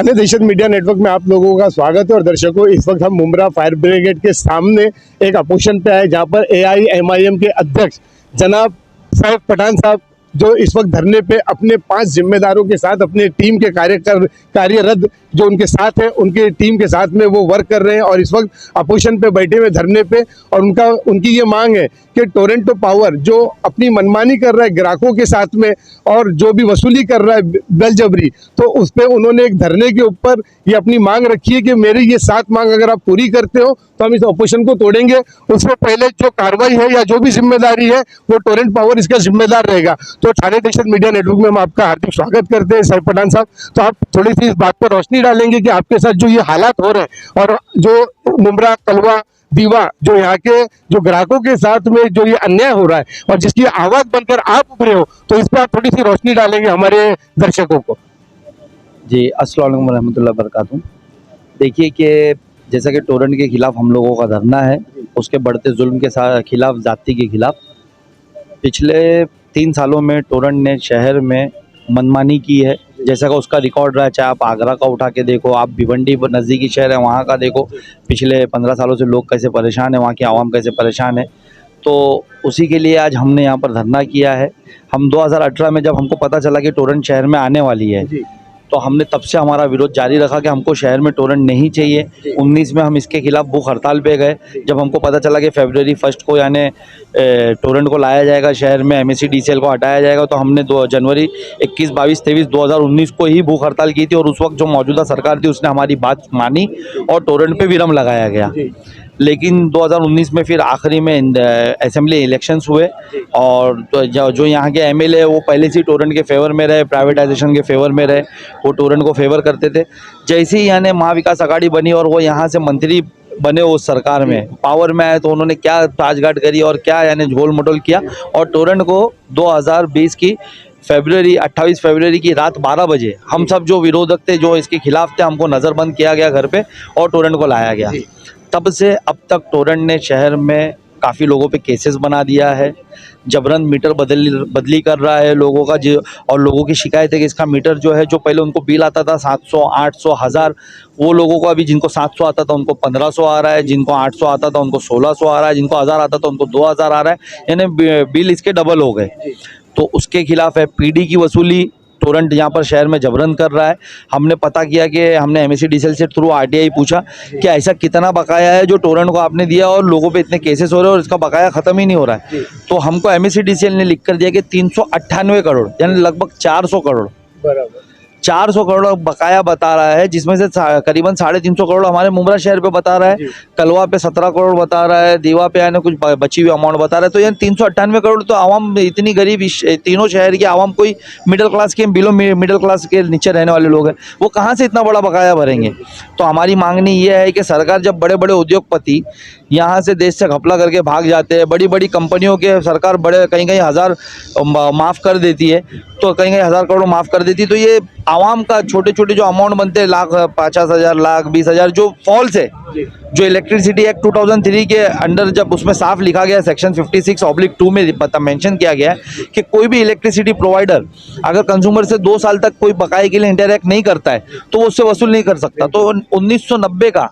अन्य दहशत media network में आप लोगों का स्वागत है। और दर्शकों, इस वक्त हम मुमरा फायर ब्रिगेड के सामने एक अपोजिशन पे आए, जहां पर AIMIM के अध्यक्ष जनाब सैफ पठान साहब जो इस वक्त धरने पे अपने 5 जिम्मेदारों के साथ अपने टीम के कार्यरत जो उनके साथ है, उनके टीम के साथ में वो वर्क कर रहे हैं और इस वक्त अपोजिशन पे बैठे हुए धरने पे। और उनकी ये मांग है कि टोरंटो पावर जो अपनी मनमानी कर रहा है ग्राहकों के साथ में और जो भी वसूली कर रहा है बलजबरी, तो उस पर उन्होंने एक धरने के ऊपर ये अपनी मांग रखी है कि मेरी ये 7 मांग अगर आप पूरी करते हो तो हम इस अपोजिशन को तोड़ेंगे। उससे पहले जो कार्रवाई है या जो भी जिम्मेदारी है वो टोरंट पावर इसका जिम्मेदार रहेगा। तो थाने दहशत मीडिया नेटवर्क में हम आपका हार्दिक स्वागत करते हैं सैफ पठान साहब। तो आप थोड़ी सी इस बात पर रोशनी डालेंगे कि आपके साथ जो ये हालात हो रहे हैं और जो मुमरा कलवा दीवा जो यहाँ के जो ग्राहकों के साथ में जो ये अन्याय हो रहा है और जिसकी आवाज बनकर आप उभरे हो, तो इस पर आप थोड़ी सी रोशनी डालेंगे हमारे दर्शकों को। जी, अस्सलाम वालेकुम रहमतुल्लाह बरकातहू। देखिए कि जैसा कि टोरंट के खिलाफ हम लोगों का धरना है, उसके बढ़ते जुल्म के खिलाफ, जाति के खिलाफ पिछले 3 सालों में टोरंट ने शहर में मनमानी की है। जैसा कि उसका रिकॉर्ड रहा है, चाहे आप आगरा का उठा के देखो, आप भिवंडी नज़दीकी शहर है वहाँ का देखो, पिछले 15 सालों से लोग कैसे परेशान है, वहाँ की आवाम कैसे परेशान है। तो उसी के लिए आज हमने यहाँ पर धरना किया है। हम 2018 में जब हमको पता चला कि टोरंट शहर में आने वाली है, तो हमने तब से हमारा विरोध जारी रखा कि हमको शहर में टोरंट नहीं चाहिए। 19 में हम इसके खिलाफ भूख हड़ताल पे गए। जब हमको पता चला कि फरवरी 1 को यानी टोरंट को लाया जाएगा शहर में, MSEDCL को हटाया जाएगा, तो हमने 2 जनवरी 21, 22, 23, 2019 को ही भूख हड़ताल की थी। और उस वक्त जो मौजूदा सरकार थी उसने हमारी बात मानी और टोरंट पे विराम लगाया गया। लेकिन 2019 में फिर आखिरी में असेंबली इलेक्शंस हुए और जो यहाँ के MLA वो पहले से टोरंट के फेवर में रहे, प्राइवेटाइजेशन के फेवर में रहे, वो टोरंट को फेवर करते थे। जैसे ही यानी महाविकास आघाड़ी बनी और वो यहाँ से मंत्री बने उस सरकार में पावर में आए, तो उन्होंने क्या ताजगाट करी और क्या यानी झोल मटोल किया। और टोरंट को 2020 की 28 फरवरी की रात 12 बजे हम सब जो विरोधक थे, जो इसके खिलाफ थे, हमको नज़रबंद किया गया घर पे और टोरंट को लाया गया। तब से अब तक टोरंट ने शहर में काफ़ी लोगों पे केसेस बना दिया है, जबरन मीटर बदली कर रहा है लोगों का। और लोगों की शिकायत है कि इसका मीटर जो है, जो पहले उनको बिल आता था 700, 800, 1000, वो लोगों को अभी जिनको 700 आता था उनको 1500 आ रहा है, जिनको 800 आता था उनको 1600 आ रहा है, जिनको 1000 आता था उनको 2000 आ रहा है, यानी बिल इसके डबल हो गए। तो उसके खिलाफ है। PD की वसूली टोरंट यहाँ पर शहर में जबरन कर रहा है। हमने पता किया कि हमने MSEDCL से थ्रू RTI पूछा कि ऐसा कितना बकाया है जो टोरंट को आपने दिया और लोगों पे इतने केसेस हो रहे हैं और इसका बकाया ख़त्म ही नहीं हो रहा है। तो हमको MSEDCL ने लिख कर दिया कि 398 करोड़ यानी लगभग 400 करोड़, बराबर 400 करोड़ बकाया बता रहा है, जिसमें से करीबन 350 करोड़ हमारे मुमरा शहर पे बता रहा है, कलवा पे 17 करोड़ बता रहा है, दीवा पे यानी कुछ बची हुई अमाउंट बता रहा है। तो यानी 398 करोड़ तो आवाम इतनी गरीब, तीनों शहर की आवाम कोई मिडिल क्लास के, बिलो मिडिल क्लास के नीचे रहने वाले लोग हैं, वो कहाँ से इतना बड़ा बकाया भरेंगे। तो हमारी मांगनी ये है कि सरकार, जब बड़े बड़े उद्योगपति यहाँ से देश से घपला करके भाग जाते हैं, बड़ी बड़ी कंपनियों के सरकार बड़े कहीं कहीं 1000 माफ़ कर देती है, तो कहीं कहीं 1000 करोड़ माफ़ कर देती, तो ये आवाम का छोटे छोटे जो अमाउंट बनते हैं, 50,000, 20,000 जो फॉल्स है, जो इलेक्ट्रिसिटी एक्ट 2003 के अंडर जब उसमें साफ लिखा गया सेक्शन 56/2 में मेंशन किया गया है कि कोई भी इलेक्ट्रिसिटी प्रोवाइडर अगर कंज्यूमर से 2 साल तक कोई बकाये के लिए इंटरैक्ट नहीं करता है तो वो उससे वसूल नहीं कर सकता। तो 1990 का,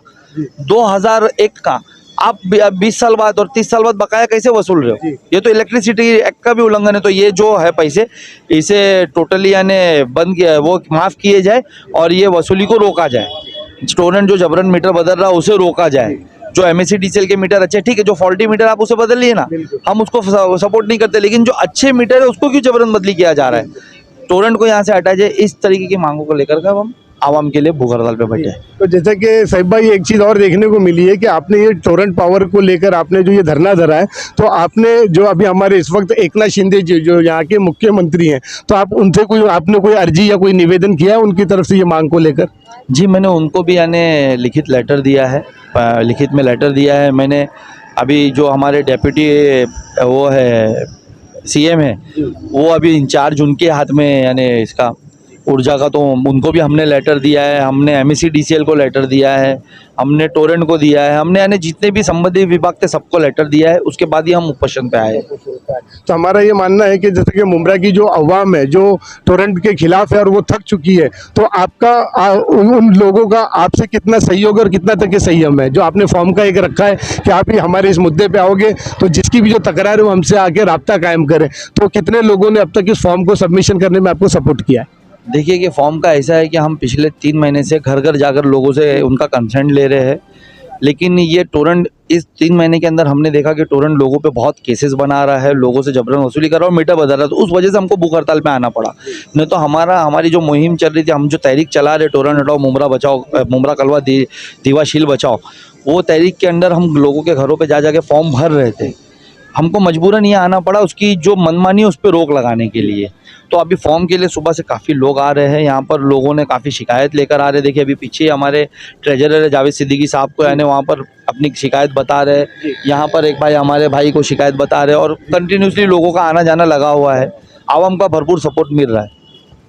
2001 का, आप 20 साल बाद और 30 साल बाद बकाया कैसे वसूल रहे हो? ये तो इलेक्ट्रिसिटी एक्ट का भी उल्लंघन है। तो ये जो है पैसे, इसे टोटली यानी बंद किया, वो माफ़ किए जाए और ये वसूली को रोका जाए। टोरंट जो जबरन मीटर बदल रहा है उसे रोका जाए। जो MSEDCL के मीटर अच्छे, ठीक है, जो फॉल्टी मीटर आप उसे बदल लिए ना, हम उसको सपोर्ट नहीं करते, लेकिन जो अच्छे मीटर है उसको क्यों जबरन बदली किया जा रहा है? टोरंट को यहाँ से हटाया जाए। इस तरीके की मांगों को लेकर के हम आवाम के लिए भूख हड़ताल पे बैठे हैं। तो जैसा कि सैफ भाई, एक चीज़ और देखने को मिली है कि आपने ये टोरंट पावर को लेकर आपने जो ये धरना धरा है, तो आपने जो अभी हमारे इस वक्त एकनाथ शिंदे जी जो यहाँ के मुख्यमंत्री हैं, तो आप उनसे आपने कोई अर्जी या कोई निवेदन किया है उनकी तरफ से ये मांग को लेकर? जी, मैंने उनको भी यानी लिखित लेटर दिया है, लिखित में लेटर दिया है मैंने। अभी जो हमारे डेप्यूटी वो है CM है, वो अभी इंचार्ज उनके हाथ में यानी इसका ऊर्जा का तो उनको भी हमने लेटर दिया है, हमने MECDCL को लेटर दिया है, हमने टोरेंट को दिया है, हमने यानी जितने भी संबंधित विभाग थे सबको लेटर दिया है, उसके बाद ही हम उपोषण पे आए। तो हमारा ये मानना है कि जैसे कि मुंब्रा की जो अवाम है जो टोरेंट के खिलाफ है और वो थक चुकी है, तो आपका उन लोगों का आपसे कितना सहयोग और कितना तक के संयम है? जो आपने फॉर्म का एक रखा है कि आप ही हमारे इस मुद्दे पे आओगे तो जिसकी भी जो तकरार है वो हमसे आके राब्ता कायम करें, तो कितने लोगों ने अब तक इस फॉर्म को सबमिशन करने में आपको सपोर्ट किया है? देखिए कि फॉर्म का ऐसा है कि हम पिछले 3 महीने से घर घर जाकर लोगों से उनका कंसेंट ले रहे हैं, लेकिन ये टोरेंट इस 3 महीने के अंदर हमने देखा कि टोरेंट लोगों पे बहुत केसेस बना रहा है, लोगों से जबरन वसूली कर रहा है और मीटर बदल रहा है, तो उस वजह से हमको भूख हड़ताल पे आना पड़ा। नहीं तो हमारी जो मुहिम चल रही थी, हम जो तहरीक चला रहे टोरेंट हटाओ मुंब्रा बचाओ, मुंब्रा कलवा दीवाशील बचाओ, वो तहरीक के अंदर हम लोगों के घरों पे जा जाके फॉर्म भर रहे थे। हमको मजबूरन ये आना पड़ा उसकी जो मनमानी है उस पर रोक लगाने के लिए। तो अभी फॉर्म के लिए सुबह से काफ़ी लोग आ रहे हैं, यहाँ पर लोगों ने काफ़ी शिकायत लेकर आ रहे हैं। देखिए अभी पीछे हमारे ट्रेजरर है जावेद सिद्दीकी साहब को, यानी वहाँ पर अपनी शिकायत बता रहे हैं, यहाँ पर एक भाई हमारे भाई को शिकायत बता रहे हैं और कंटिन्यूसली लोगों का आना जाना लगा हुआ है, आवाम का भरपूर सपोर्ट मिल रहा है।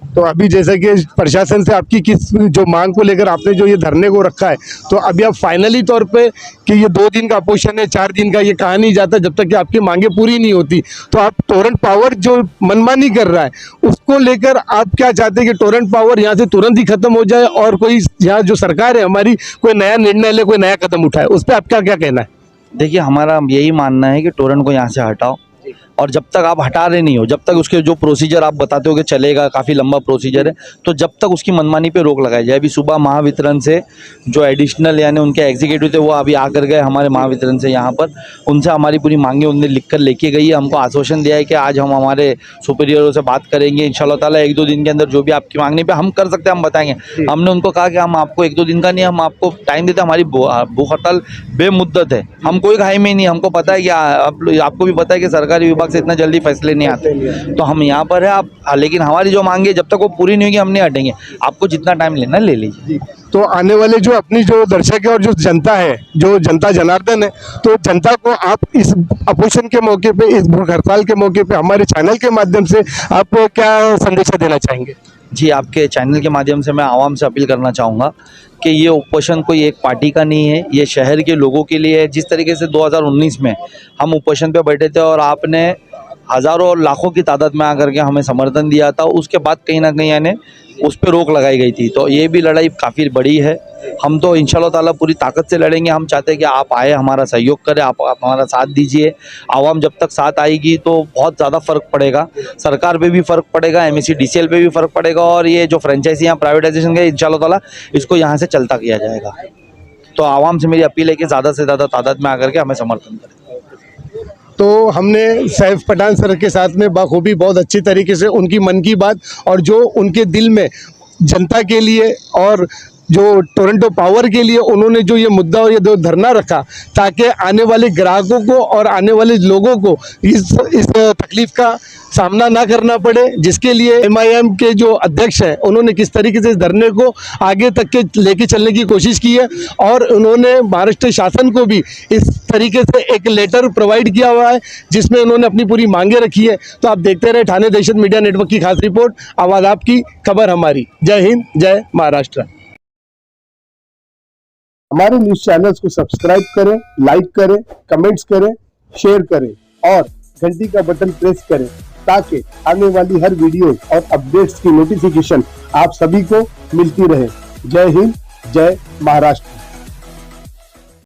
तो अभी जैसे कि प्रशासन से आपकी किस जो मांग को लेकर आपने जो ये धरने को रखा है, तो अभी आप फाइनली तौर पे कि ये 2 दिन का अपोजिशन है, 4 दिन का, ये कहा नहीं जाता जब तक कि आपकी मांगे पूरी नहीं होती। तो आप टोरेंट पावर जो मनमानी कर रहा है उसको लेकर आप क्या चाहते हैं कि टोरेंट पावर यहाँ से तुरंत ही खत्म हो जाए और कोई यहाँ जो सरकार है हमारी कोई नया निर्णय ले, कोई नया कदम उठाए, उस पर आपका क्या कहना है? देखिए हमारा यही मानना है कि टोरेंट को यहाँ से हटाओ, और जब तक आप हटा रहे नहीं हो, जब तक उसके जो प्रोसीजर आप बताते हो कि चलेगा, काफ़ी लंबा प्रोसीजर है, तो जब तक उसकी मनमानी पे रोक लगाई जाए। अभी सुबह महावितरण से जो एडिशनल यानी उनके एग्जीक्यूटिव थे वो अभी आकर गए हमारे महावितरण से यहाँ पर, उनसे हमारी पूरी मांगे उनने लिख कर लेके गई है। हमको आश्वासन दिया है कि आज हम हमारे सुपीरियरों से बात करेंगे, इंशाल्लाह ताला 1-2 दिन के अंदर जो भी आपकी मांगनी पे हम कर सकते हैं हम बताएंगे। हमने उनको कहा कि हम आपको 1-2 दिन का नहीं, हम आपको टाइम देते हैं, हमारी भूख हड़ताल बेमुद्दत है, हम कोई घाई में नहीं, हमको पता है कि आपको भी पता है कि सरकारी विभाग से इतना जल्दी फैसले नहीं आते, तो हम यहाँ पर है आप, लेकिन हमारी जो मांगे जब तक वो पूरी नहीं होगी हम नहीं हटेंगे। आपको जितना टाइम लेना ले लीजिए। तो आने वाले जो अपनी जो दर्शक है और जो जनता है, जो जनता जनार्दन है, तो जनता को आप इस अपोजिशन के मौके पे, इस भूख हड़ताल के मौके पे हमारे चैनल के माध्यम से आप क्या संदेशा देना चाहेंगे? जी, आपके चैनल के माध्यम से मैं आवाम से अपील करना चाहूँगा कि ये उपोषण कोई एक पार्टी का नहीं है, ये शहर के लोगों के लिए है। जिस तरीके से 2019 में हम उपोषण पे बैठे थे और आपने हज़ारों और लाखों की तादाद में आकर के हमें समर्थन दिया था, उसके बाद कहीं ना कहीं यानी उस पर रोक लगाई गई थी, तो ये भी लड़ाई काफ़ी बड़ी है। हम तो इंशाल्लाह ताला पूरी ताकत से लड़ेंगे। हम चाहते हैं कि आप आए, हमारा सहयोग करें, आप हमारा साथ दीजिए। आवाम जब तक साथ आएगी तो बहुत ज़्यादा फ़र्क पड़ेगा, सरकार पे भी फ़र्क पड़ेगा, MECDCL पे भी फ़र्क पड़ेगा, और ये जो फ्रेंचाइजी यहाँ प्राइवेटाइजेशन का इंशाल्लाह ताला इसको यहाँ से चलता किया जाएगा। तो आवाम से मेरी अपील है कि ज़्यादा से ज़्यादा तादाद में आकर के हमें समर्थन करें। तो हमने सैफ पठान सर के साथ में बखूबी बहुत अच्छी तरीके से उनकी मन की बात और जो उनके दिल में जनता के लिए और जो टोरंटो पावर के लिए उन्होंने जो ये मुद्दा और ये जो धरना रखा, ताकि आने वाले ग्राहकों को और आने वाले लोगों को इस तकलीफ का सामना ना करना पड़े, जिसके लिए MIM के जो अध्यक्ष हैं उन्होंने किस तरीके से इस धरने को आगे तक के लेके चलने की कोशिश की है, और उन्होंने महाराष्ट्र शासन को भी इस तरीके से एक लेटर प्रोवाइड किया हुआ है जिसमें उन्होंने अपनी पूरी मांगे रखी है। तो आप देखते रहे ठाणे दहशत मीडिया नेटवर्क की खास रिपोर्ट, आवाज़ आपकी, खबर हमारी। जय हिंद, जय महाराष्ट्र। हमारे न्यूज़ चैनल्स को सब्सक्राइब करें, लाइक करें, कमेंट्स करें, शेयर करें और घंटी का बटन प्रेस करें ताकि आने वाली हर वीडियो और अपडेट्स की नोटिफिकेशन आप सभी को मिलती रहे। जय हिंद, जय महाराष्ट्र।